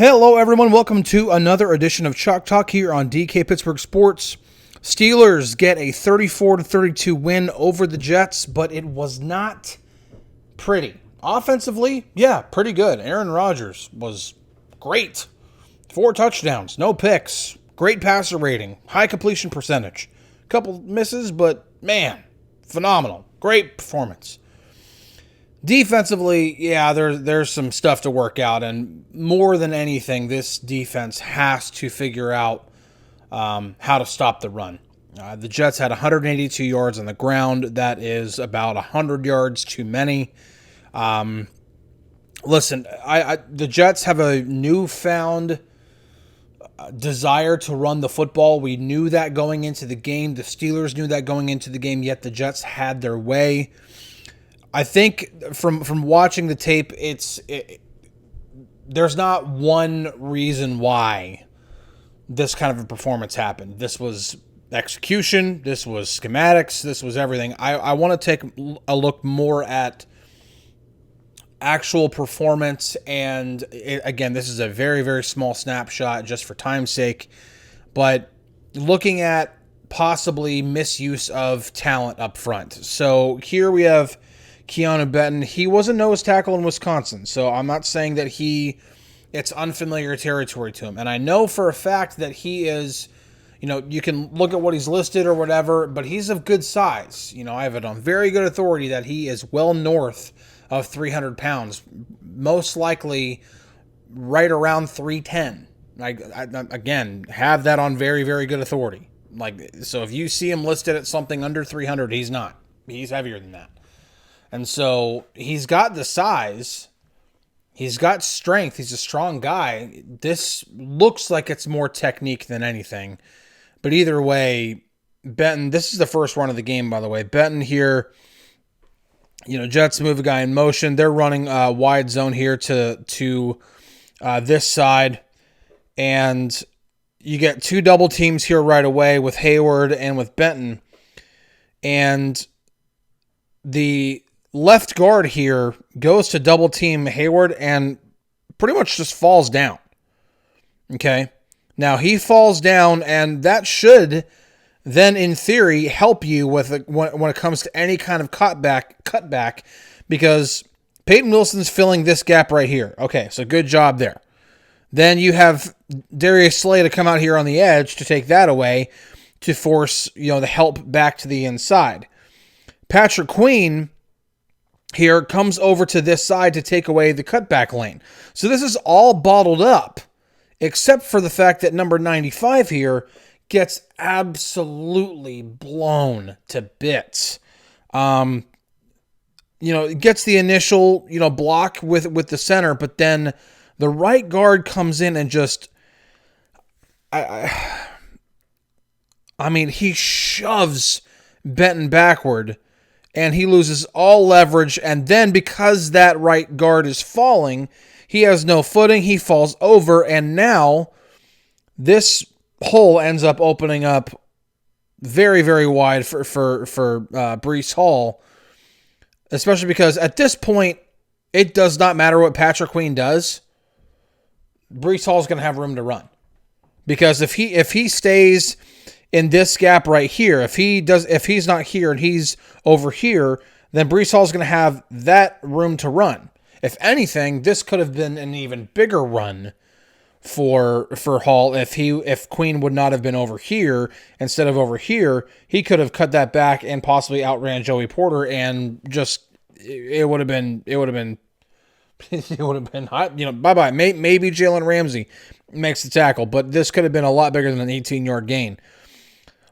Hello, everyone. Welcome to another edition of Chalk Talk here on DK Pittsburgh Sports. Steelers get a 34-32 win over the Jets, but it was not pretty. Offensively, yeah, pretty good. Aaron Rodgers was great. 4 touchdowns, no picks, great passer rating, high completion percentage. Couple misses, but man, phenomenal. Great performance. Defensively, yeah, there's some stuff to work out, and more than anything, this defense has to figure out how to stop the run. The Jets had 182 yards on the ground. That is about 100 yards too many. Listen, the Jets have a newfound desire to run the football. We knew that going into the game. The Steelers knew that going into the game, yet the Jets had their way. I think from watching the tape, there's not one reason why this kind of a performance happened. This was execution. This was schematics. This was everything. I want to take a look more at actual performance. And again, this is a very, very small snapshot just for time's sake. But looking at possibly misuse of talent up front. So here we have Keanu Benton. He was a nose tackle in Wisconsin, so I'm not saying that it's unfamiliar territory to him. And I know for a fact that he is, you can look at what he's listed or whatever, but he's of good size. I have it on very good authority that he is well north of 300 pounds, most likely right around 310. I again, have that on very, very good authority. So if you see him listed at something under 300, he's not. He's heavier than that. And so he's got the size, he's got strength, he's a strong guy. This looks like it's more technique than anything. But either way, Benton, this is the first run of the game, by the way. Benton here, Jets move a guy in motion. They're running a wide zone here to this side. And you get 2 double teams here right away with Hayward and with Benton. And the left guard here goes to double team Hayward and pretty much just falls down. Okay. Now he falls down, and that should then, in theory, help you with when it comes to any kind of cutback, because Peyton Wilson's filling this gap right here. Okay, so good job there. Then you have Darius Slay to come out here on the edge to take that away to force the help back to the inside. Patrick Queen here comes over to this side to take away the cutback lane. So this is all bottled up, except for the fact that number 95 here gets absolutely blown to bits. It gets the initial, block with the center, but then the right guard comes in and just, he shoves Benton backward, and he loses all leverage, and then because that right guard is falling, he has no footing, he falls over, and now this hole ends up opening up very, very wide for Breece Hall, especially because at this point, it does not matter what Patrick Queen does. Breece Hall is going to have room to run, because if he stays in this gap right here, if he's not here and he's over here, then Breece Hall is going to have that room to run. If anything, this could have been an even bigger run for Hall if Queen would not have been over here instead of over here. He could have cut that back and possibly outran Joey Porter, and just it would have been hot. Bye-bye. Maybe Jalen Ramsey makes the tackle, but this could have been a lot bigger than an 18-yard gain.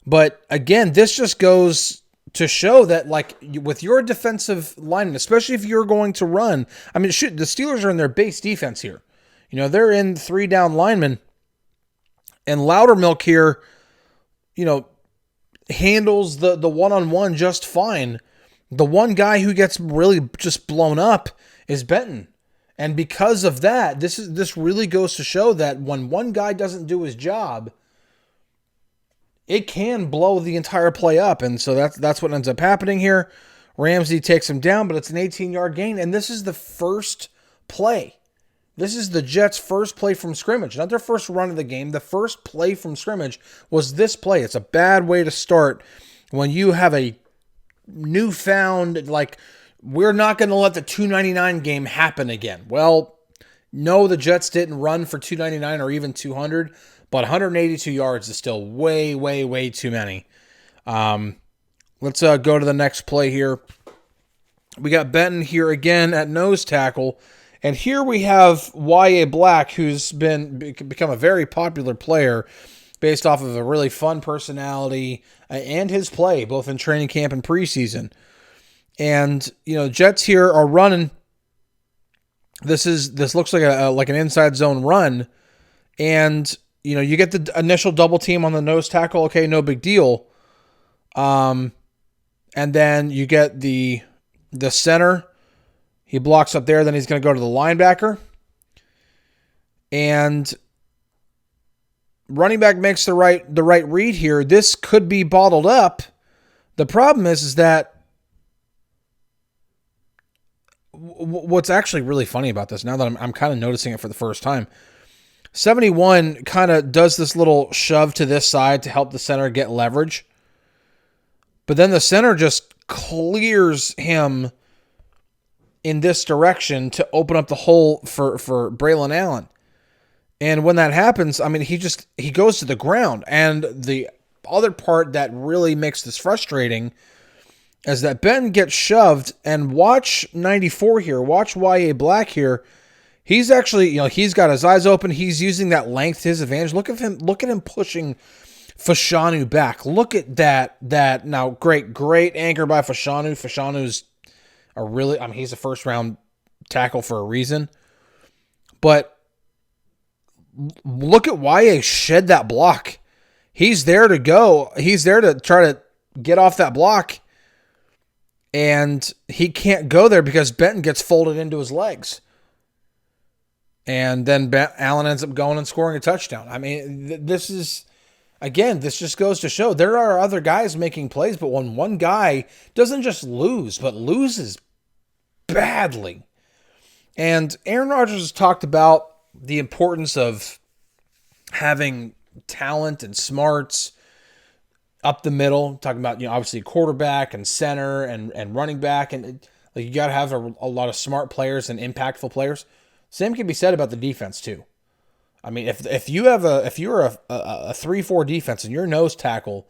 But again, this just goes to show that, with your defensive lineman, especially if you're going to run, the Steelers are in their base defense here. They're in 3 down linemen, and Loudermilk here, handles the one-on-one just fine. The one guy who gets really just blown up is Benton. And because of that, this really goes to show that when one guy doesn't do his job, it can blow the entire play up. And so that's what ends up happening here. Ramsey takes him down, but it's an 18-yard gain. And this is the first play This is the Jets' first play from scrimmage, not their first run of the game. The first play from scrimmage was this play. It's a bad way to start when you have a newfound, like, we're not going to let the 299 game happen again. Well, no, the Jets didn't run for 299 or even 200, but 182 yards is still way, way, way too many. Let's go to the next play here. We got Benton here again at nose tackle. And here we have Y.A. Black, who's become a very popular player based off of a really fun personality and his play, both in training camp and preseason. And, Jets here are running. This looks like an inside zone run. And, you get the initial double team on the nose tackle. Okay, no big deal. And then you get the center. He blocks up there, then he's going to go to the linebacker. And running back makes the right read here. This could be bottled up. The problem is that what's actually really funny about this, now that I'm kind of noticing it for the first time, 71 kind of does this little shove to this side to help the center get leverage. But then the center just clears him in this direction to open up the hole for Braylon Allen. And when that happens, I mean, he goes to the ground. And the other part that really makes this frustrating is that Ben gets shoved, and watch 94 here, watch Y.A. Black here. He's actually, he's got his eyes open. He's using that length to his advantage. Look at him pushing Fashanu back. Look at that. Now, great anchor by Fashanu. Fashanu's he's a first round tackle for a reason. But look at Y.A. shed that block. He's there to go. He's there to try to get off that block. And he can't go there because Benton gets folded into his legs. And then Allen ends up going and scoring a touchdown. I mean, this just goes to show there are other guys making plays, but when one guy doesn't just lose, but loses badly. And Aaron Rodgers has talked about the importance of having talent and smarts up the middle, talking about, obviously quarterback and center and running back. And you got to have a lot of smart players and impactful players. Same can be said about the defense too. I mean, if you're a 3-4 defense and your nose tackle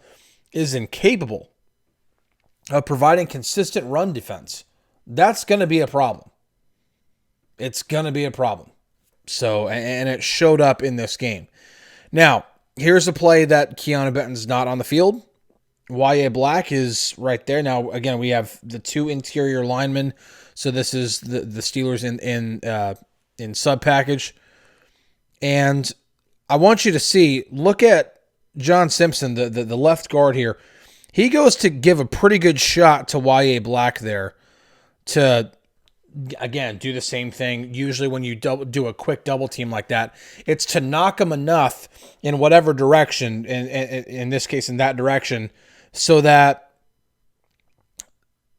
is incapable of providing consistent run defense, that's going to be a problem. It's going to be a problem. So, and it showed up in this game. Now, here's a play that Keanu Benton's not on the field. Y.A. Black is right there. Now, again, we have the two interior linemen. So this is the Steelers in sub package. And I want you to look at John Simpson, the left guard here. He goes to give a pretty good shot to Y.A. Black there to, again, do the same thing. Usually when you do a quick double team like that, it's to knock him enough in whatever direction, in this case in that direction, so that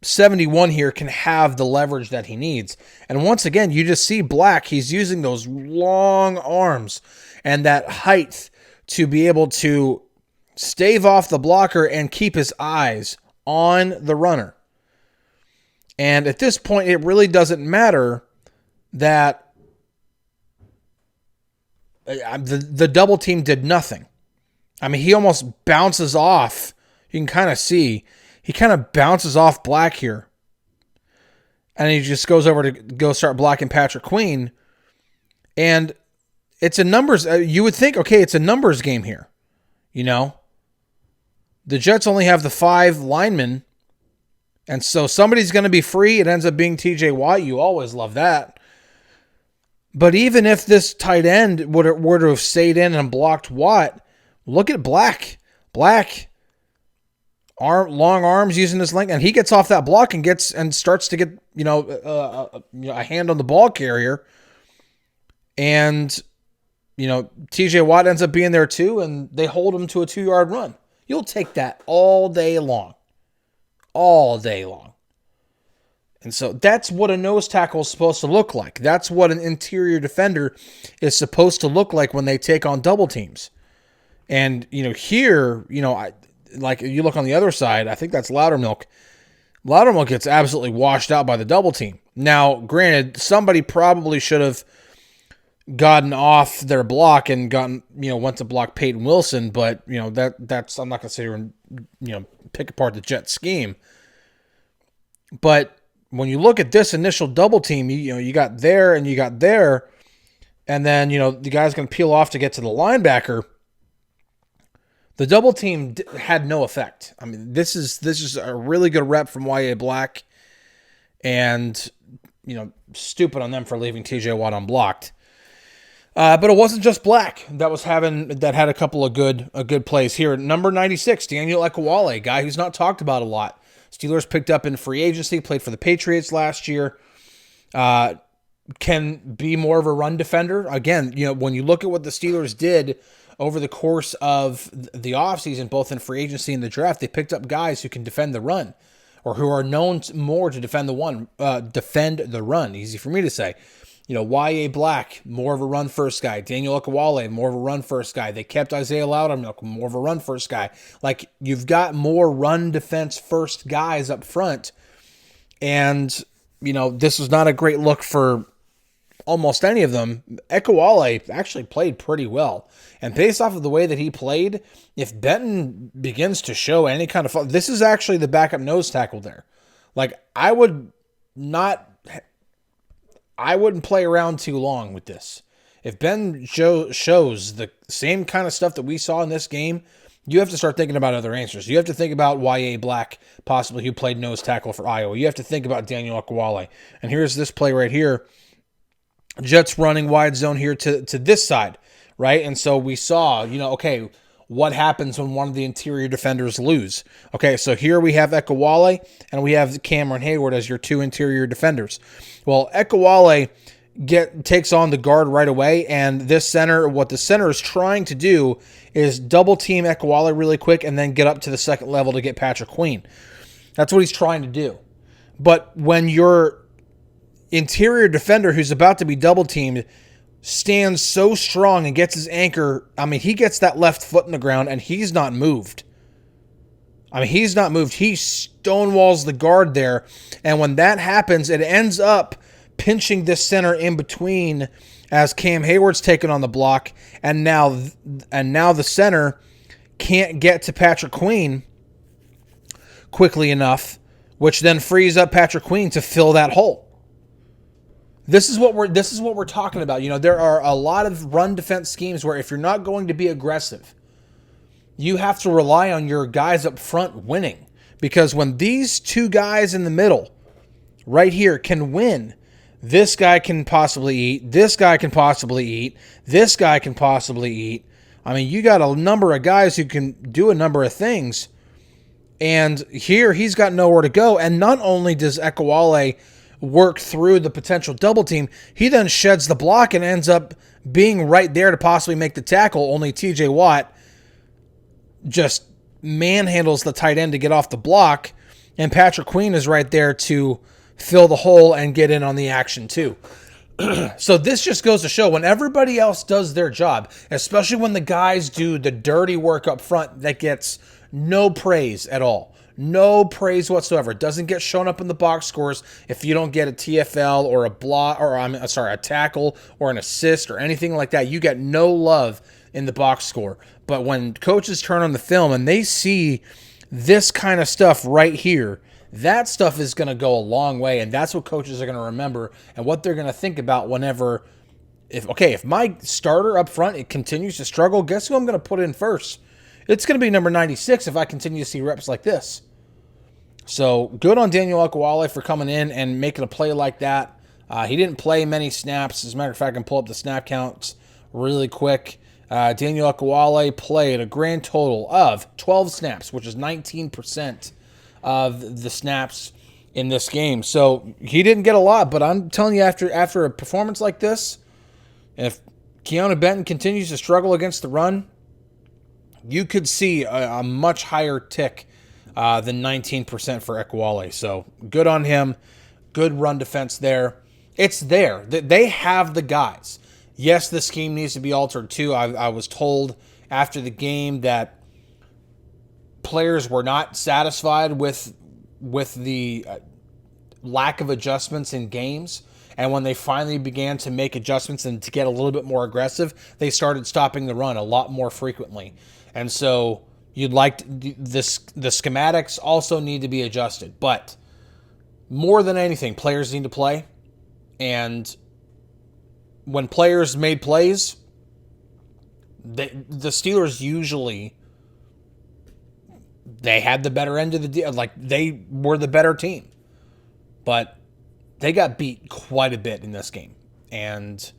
71 here can have the leverage that he needs. And once again, you just see Black, he's using those long arms and that height to be able to stave off the blocker and keep his eyes on the runner. And at this point, it really doesn't matter that the double team did nothing. I mean, he almost bounces off. You can kind of see. He kind of bounces off Black here. And he just goes over to go start blocking Patrick Queen. And it's a numbers. You would think, okay, it's a numbers game here. The Jets only have the 5 linemen. And so somebody's going to be free. It ends up being TJ Watt. You always love that. But even if this tight end were to have stayed in and blocked Watt, look at Black. Long arms using his length, and he gets off that block and starts to get a hand on the ball carrier. And TJ Watt ends up being there too, and they hold him to a 2-yard run. You'll take that all day long. And so that's what a nose tackle is supposed to look like. That's what an interior defender is supposed to look like when they take on double teams. And, here, like you look on the other side, I think that's Loudermilk. Loudermilk gets absolutely washed out by the double team. Now, granted, somebody probably should have gotten off their block and went to block Peyton Wilson, but, that's, I'm not going to sit here and, pick apart the Jet scheme. But when you look at this initial double team, you got there and you got there, and then, the guy's going to peel off to get to the linebacker. The double team had no effect. I mean, this is a really good rep from YA Black, and, stupid on them for leaving TJ Watt unblocked. But it wasn't just Black that had a couple of good plays here. Number 96, Daniel Ekuwale, a guy who's not talked about a lot. Steelers picked up in free agency, played for the Patriots last year. Can be more of a run defender. Again, when you look at what the Steelers did over the course of the offseason, both in free agency and the draft, they picked up guys who can defend the run, or who are known more to defend the run. Easy for me to say. YA Black, more of a run-first guy. Daniel Ekuwale, more of a run-first guy. They kept Isaiah Loudermilk, more of a run-first guy. Like, you've got more run-defense-first guys up front. And, this was not a great look for almost any of them. Ekuwale actually played pretty well. And based off of the way that he played, if Benton begins to show any kind of... This is actually the backup nose tackle there. Like, I wouldn't play around too long with this. If Ben shows the same kind of stuff that we saw in this game, you have to start thinking about other answers. You have to think about YA Black, possibly, who played nose tackle for Iowa. You have to think about Daniel Ekuwale. And here's this play right here. Jets running wide zone here to this side, right? And so we saw, okay, what happens when one of the interior defenders lose? Okay, so here we have Ekuwale and we have Cameron Hayward as your two interior defenders. Well, Ekuwale takes on the guard right away, and what the center is trying to do is double team Ekuwale really quick and then get up to the second level to get Patrick Queen. That's what he's trying to do. But when your interior defender who's about to be double teamed stands so strong and gets his anchor, he gets that left foot in the ground and he's not moved. He stonewalls the guard there. And when that happens, it ends up pinching this center in between as Cam Hayward's taken on the block. And now the center can't get to Patrick Queen quickly enough, which then frees up Patrick Queen to fill that hole. This is what we're talking about. There are a lot of run defense schemes where if you're not going to be aggressive, you have to rely on your guys up front winning. Because when these two guys in the middle right here can win, this guy can possibly eat, this guy can possibly eat, this guy can possibly eat. You got a number of guys who can do a number of things. And here he's got nowhere to go. And not only does Ekuwale work through the potential double team, he then sheds the block and ends up being right there to possibly make the tackle. Only TJ Watt just manhandles the tight end to get off the block, and Patrick Queen is right there to fill the hole and get in on the action too. So this just goes to show when everybody else does their job, especially when the guys do the dirty work up front, that gets no praise at all. No praise whatsoever. It doesn't get shown up in the box scores if you don't get a TFL or a block, or a tackle or an assist or anything like that. You get no love in the box score. But when coaches turn on the film and they see this kind of stuff right here, that stuff is going to go a long way, and that's what coaches are going to remember and what they're going to think about whenever, if my starter up front, it continues to struggle, guess who I'm going to put in first? It's going to be number 96 if I continue to see reps like this. So good on Daniel Ekuwale for coming in and making a play like that. He didn't play many snaps. As a matter of fact, I can pull up the snap counts really quick. Daniel Ekuwale played a grand total of 12 snaps, which is 19% of the snaps in this game. So he didn't get a lot, but I'm telling you, after a performance like this, if Keanu Benton continues to struggle against the run, you could see a much higher tick than 19% for Ekuwale. So good on him. Good run defense there. It's there. They have the guys. Yes, the scheme needs to be altered too. I was told after the game that players were not satisfied with the lack of adjustments in games. And when they finally began to make adjustments and to get a little bit more aggressive, they started stopping the run a lot more frequently. And so you'd like the schematics also need to be adjusted. But more than anything, players need to play. And when players made plays, the Steelers usually, they had the better end of the deal. Like, they were the better team. But they got beat quite a bit in this game. And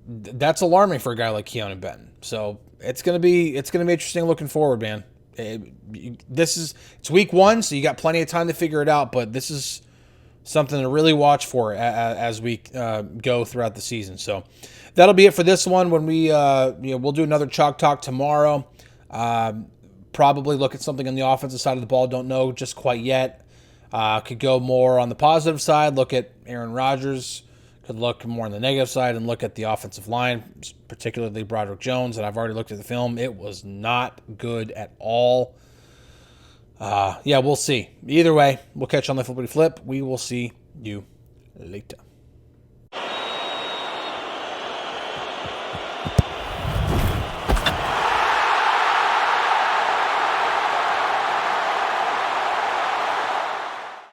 that's alarming for a guy like Keanu Benton. So it's gonna be interesting looking forward, man. It's week 1, so you got plenty of time to figure it out, but this is something to really watch for as we go throughout the season. So that'll be it for this one. When we we'll do another Chalk Talk tomorrow. Probably look at something on the offensive side of the ball. Don't know just quite yet. Could go more on the positive side, look at Aaron Rodgers. Could look more on the negative side and look at the offensive line, particularly Broderick Jones. And I've already looked at the film. It was not good at all. We'll see. Either way, we'll catch you on the Flippity Flip. We will see you later.